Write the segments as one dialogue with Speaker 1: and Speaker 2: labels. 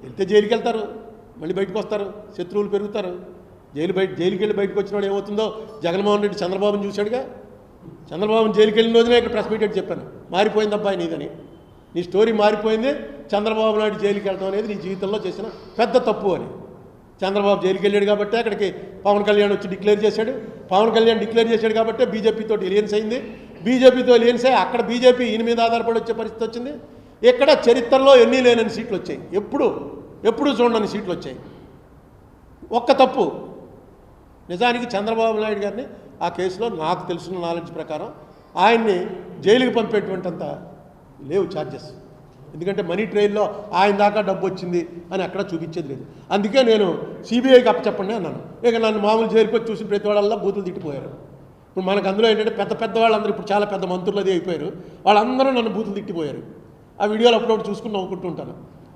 Speaker 1: వెళ్తే జైలుకి వెళ్తారు, మళ్ళీ బయటకు వస్తారు, శత్రువులు పెరుగుతారు. జైలుకి వెళ్ళి బయటకు వచ్చినప్పుడు ఏమవుతుందో జగన్మోహన్ రెడ్డి చంద్రబాబుని చూశాడుగా. చంద్రబాబుని జైలుకి వెళ్ళిన రోజునే ఇక్కడ ప్రెస్ మీట్ పెట్టి చెప్పాను, మారిపోయింది అబ్బాయి నీదని, నీ స్టోరీ మారిపోయింది. చంద్రబాబు నాయుడు జైలుకి వెళ్ళడం అనేది నీ జీవితంలో చేసిన పెద్ద తప్పు అని. చంద్రబాబు జైలుకి వెళ్ళాడు కాబట్టి అక్కడికి పవన్ కళ్యాణ్ వచ్చి డిక్లేర్ చేశాడు. పవన్ కళ్యాణ్ డిక్లేర్ చేశాడు కాబట్టి బీజేపీతో ఎలియన్స్ అయింది. బీజేపీతో ఎలియన్స్ అయ్యి అక్కడ బీజేపీ ఈయన మీద ఆధారపడి వచ్చే పరిస్థితి వచ్చింది. ఇక్కడ చరిత్రలో ఎన్ని లేనని సీట్లు వచ్చాయి, ఎప్పుడు చూడని సీట్లు వచ్చాయి. ఒక్క తప్పు, నిజానికి చంద్రబాబు నాయుడు గారిని ఆ కేసులో నాకు తెలుసున్న నాలెడ్జ్ ప్రకారం ఆయన్ని జైలుకి పంపేటువంటింత లేవు ఛార్జెస్. ఎందుకంటే మనీ ట్రైల్లో ఆయన దాకా డబ్బు వచ్చింది అని అక్కడ చూపించేది లేదు. అందుకే నేను సిబిఐకి అప్పచెప్పండి అన్నాను. ఇక నన్ను మామూలు జైలుకి వచ్చి చూసిన ప్రతి వాళ్ళల్లో బూతులు తిట్టిపోయారు. ఇప్పుడు మనకు అందులో ఏంటంటే పెద్ద వాళ్ళందరూ ఇప్పుడు చాలా పెద్ద మంత్రులు అది అయిపోయారు, వాళ్ళందరూ నన్ను బూతులు తిట్టిపోయారు. ఆ వీడియోలు అప్పుడప్పుడు చూసుకుని నవ్వుకుంటూ ఉంటాను.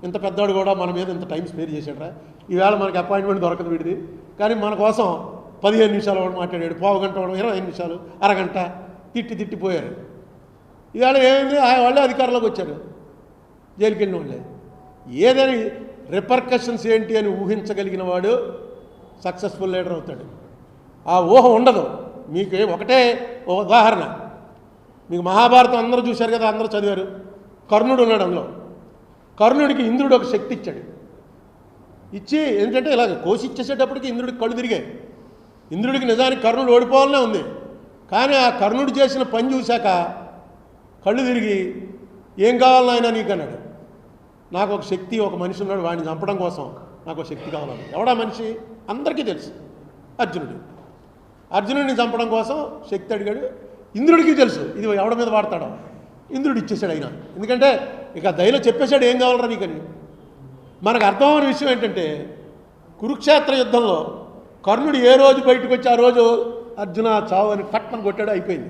Speaker 1: ఇంత పెద్దవాడు కూడా మన మీద ఇంత టైం స్పేర్ చేశాడు. ఈవేళ మనకి అపాయింట్మెంట్ దొరకదు వీడిది, కానీ మన కోసం 15 నిమిషాలు వాడు మాట్లాడాడు, పావు గంట వాడు 25 నిమిషాలు, అరగంట తిట్టిపోయారు. ఈవేళ ఏమైంది, వాళ్ళే అధికారంలోకి వచ్చారు, జైలుకి వెళ్ళిన వాళ్ళే. ఏదని రిపర్కషన్స్ ఏంటి అని ఊహించగలిగిన వాడు సక్సెస్ఫుల్ లీడర్ అవుతాడు. ఆ ఊహ ఉండదు. మీకు ఒకటే ఉదాహరణ, మీకు మహాభారతం అందరూ చూశారు కదా, అందరూ చదివారు. కర్ణుడు ఉన్నాడు అందులో. కర్ణుడికి ఇంద్రుడు ఒక శక్తి ఇచ్చాడు. ఇచ్చి ఏంటంటే ఇలాగ కోసి ఇచ్చేసేటప్పటికి ఇంద్రుడికి కళ్ళు తిరిగాయి. ఇంద్రుడికి నిజానికి కర్ణుడు ఓడిపోవాలనే ఉంది, కానీ ఆ కర్ణుడు చేసిన పని చూశాక కళ్ళు తిరిగి ఏం కావాలని ఆయన నీకు అన్నాడు. నాకు ఒక శక్తి, ఒక మనిషి ఉన్నాడు, వాడిని చంపడం కోసం నాకు ఒక శక్తి కావాలని. ఎవడా మనిషి అందరికీ తెలుసు, అర్జునుడిని చంపడం కోసం శక్తి అడిగాడు. ఇంద్రుడికి తెలుసు ఇది ఎవడ మీద వాడతాడో. ఇంద్రుడు ఇచ్చేశాడు అయినా, ఎందుకంటే ఇక దయలో చెప్పేశాడు ఏం కావాలరా నీకని. మనకు అర్థమైన విషయం ఏంటంటే కురుక్షేత్ర యుద్ధంలో కర్ణుడు ఏ రోజు బయటకు వచ్చి ఆ రోజు అర్జున చావు అని పట్నం కొట్టాడు, అయిపోయింది,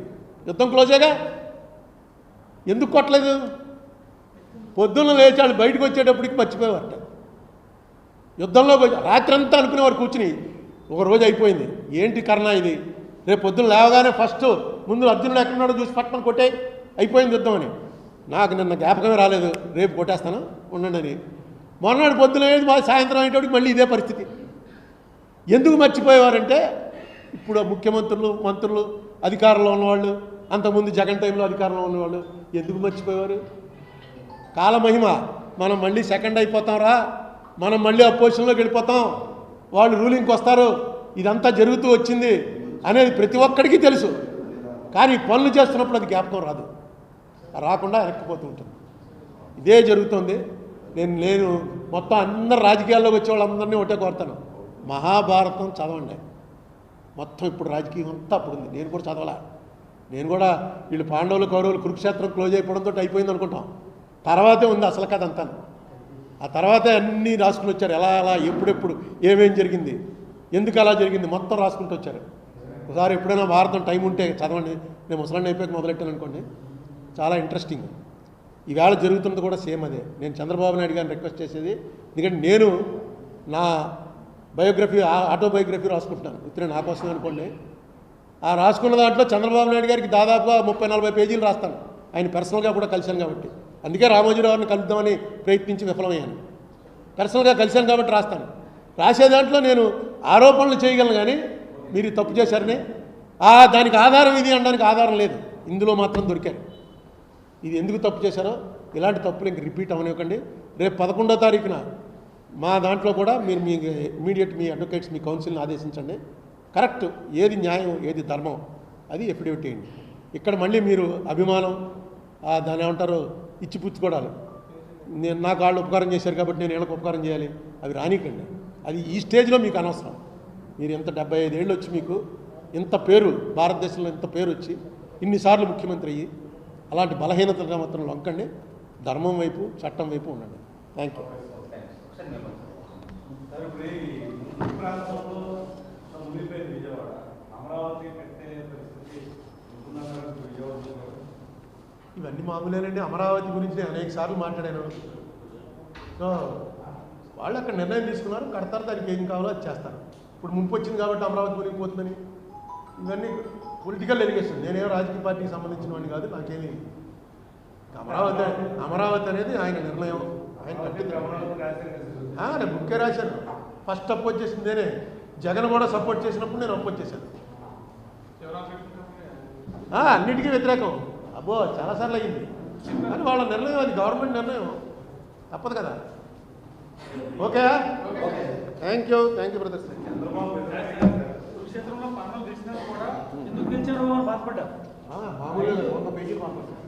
Speaker 1: యుద్ధం క్లోజేగా. ఎందుకు కొట్టలేదు? పొద్దున్న లేచాడు, బయటకు వచ్చేటప్పటికి మర్చిపోయేవారట. యుద్ధంలో రాత్రి అంతా అనుకునేవారు కూర్చుని, ఒక రోజు అయిపోయింది. ఏంటి కర్ణ ఇది, రేపు పొద్దున్న లేవగానే ఫస్ట్ ముందు అర్జునుడు ఎక్కడున్నాడో చూసి పట్నం కొట్టే అయిపోయింది యుద్ధం అని. నాకు నిన్న జ్ఞాపకమే రాలేదు, రేపు కొట్టేస్తాను ఉండండి అని. మొన్నటి పొద్దున సాయంత్రం అయ్యేటప్పటికి మళ్ళీ ఇదే పరిస్థితి. ఎందుకు మర్చిపోయేవారంటే ఇప్పుడు ముఖ్యమంత్రులు, మంత్రులు, అధికారంలో ఉన్నవాళ్ళు, అంతకుముందు జగన్ టైంలో అధికారంలో ఉన్నవాళ్ళు ఎందుకు మర్చిపోయేవారు? కాలమహిమ, మనం మళ్ళీ సెకండ్ అయిపోతాంరా, మనం మళ్ళీ అపోజిషన్లోకి వెళ్ళిపోతాం, వాళ్ళు రూలింగ్కి వస్తారు, ఇదంతా జరుగుతూ వచ్చింది అనేది ప్రతి ఒక్కడికి తెలుసు. కానీ పనులు చేస్తున్నప్పుడు అది జ్ఞాపకం రాదు, రాకుండా వెనక్కిపోతూ ఉంటుంది. ఇదే జరుగుతుంది. నేను మొత్తం అందరు రాజకీయాల్లోకి వచ్చే వాళ్ళందరినీ ఒకటే కోరుతాను, మహాభారతం చదవండి. మొత్తం ఇప్పుడు రాజకీయం అంతా అప్పుడు ఉంది. నేను కూడా చదవాలా. నేను కూడా వీళ్ళు పాండవులు, కౌరవులు కురుక్షేత్రం క్లోజ్ అయిపోవడంతో అయిపోయింది అనుకుంటాం. తర్వాతే ఉంది అసలు కథ అంతా. ఆ తర్వాతే అన్నీ రాసుకుని వచ్చారు, ఎలా ఎప్పుడెప్పుడు ఏమేం జరిగింది, ఎందుకు అలా జరిగింది మొత్తం రాసుకుంటూ వచ్చారు. ఒకసారి ఎప్పుడైనా భారతం టైం ఉంటే చదవండి. నేను ముసలాన్ని అయిపోయాక మొదలెట్టాను అనుకోండి, చాలా ఇంట్రెస్టింగ్. ఈవేళ జరుగుతున్నది కూడా సేమ్ అదే. నేను చంద్రబాబు నాయుడు గారిని రిక్వెస్ట్ చేసేది, ఎందుకంటే నేను నా బయోగ్రఫీ, ఆటోబయోగ్రఫీ రాసుకుంటున్నాను, ఇతర నా కోసమే అనుకోండి. ఆ రాసుకున్న దాంట్లో చంద్రబాబు నాయుడు గారికి దాదాపుగా 30-40 పేజీలు రాస్తాను. ఆయన పర్సనల్గా కూడా కలిశాను కాబట్టి, అందుకే రామోజీరావుని కలుద్దామని ప్రయత్నించి విఫలమయ్యాను. పర్సనల్గా కలిశాను కాబట్టి రాస్తాను. రాసే దాంట్లో నేను ఆరోపణలు చేయగలను, కానీ మీరు తప్పు చేశారని దానికి ఆధారం ఇది అనడానికి ఆధారం లేదు. ఇందులో మాత్రం దొరికారు. ఇది ఎందుకు తప్పు చేశారో ఇలాంటి తప్పులు ఇంక రిపీట్ అవనివ్వకండి. రేపు 11వ తారీఖున మా దాంట్లో కూడా మీరు మీ ఇమీడియట్ మీ అడ్వకేట్స్, మీ కౌన్సిల్ని ఆదేశించండి. కరెక్ట్, ఏది న్యాయం, ఏది ధర్మం, అది ఎఫిడేవిట్ చేయండి. ఇక్కడ మళ్ళీ మీరు అభిమానం, దాని ఏమంటారు, ఇచ్చిపుచ్చుకోవడాలి. నాకు వాళ్ళు ఉపకారం చేశారు కాబట్టి నేను వీళ్ళకి ఉపకారం చేయాలి, అవి రానికండి. అది ఈ స్టేజ్లో మీకు అనవసరం. మీరు ఎంత 75 ఏళ్ళు వచ్చి మీకు ఇంత పేరు, భారతదేశంలో ఇంత పేరు వచ్చి ఇన్నిసార్లు ముఖ్యమంత్రి అయ్యి అలాంటి బలహీనతగా మాత్రం లొంకండి. ధర్మం వైపు, చట్టం వైపు ఉండండి. Thank you. ఇవన్నీ మామూలేనండి. అమరావతి గురించి నేను అనేక సార్లు మాట్లాడాను. సో వాళ్ళు అక్కడ నిర్ణయం తీసుకున్నారు, కడతారు, దానికి ఏం కావాలో అది చేస్తారు. ఇప్పుడు ముంపు వచ్చింది కాబట్టి అమరావతి మునిగిపోతుందని ఇవన్నీ పొలిటికల్ ఎలిగేషన్. నేనేం రాజకీయ పార్టీకి సంబంధించిన వాడిని కాదు, నాకేమి. అమరావతి అనేది ఆయన నిర్ణయం, ఆయన పట్టింది నేను బుక్కే రాశాను. ఫస్ట్ అపోజ్ చేసింది నేనే. జగన్ కూడా సపోర్ట్ చేసినప్పుడు నేను అపోజ్ చేశాను. అన్నిటికీ వ్యతిరేకం. అబ్బో చాలాసార్లు అయ్యింది. కానీ వాళ్ళ నిర్ణయం, అది గవర్నమెంట్ నిర్ణయం, తప్పదు కదా. Okay, thank you brothers. మామూలుగా 100 పేజీలు మాట్లాడతారు.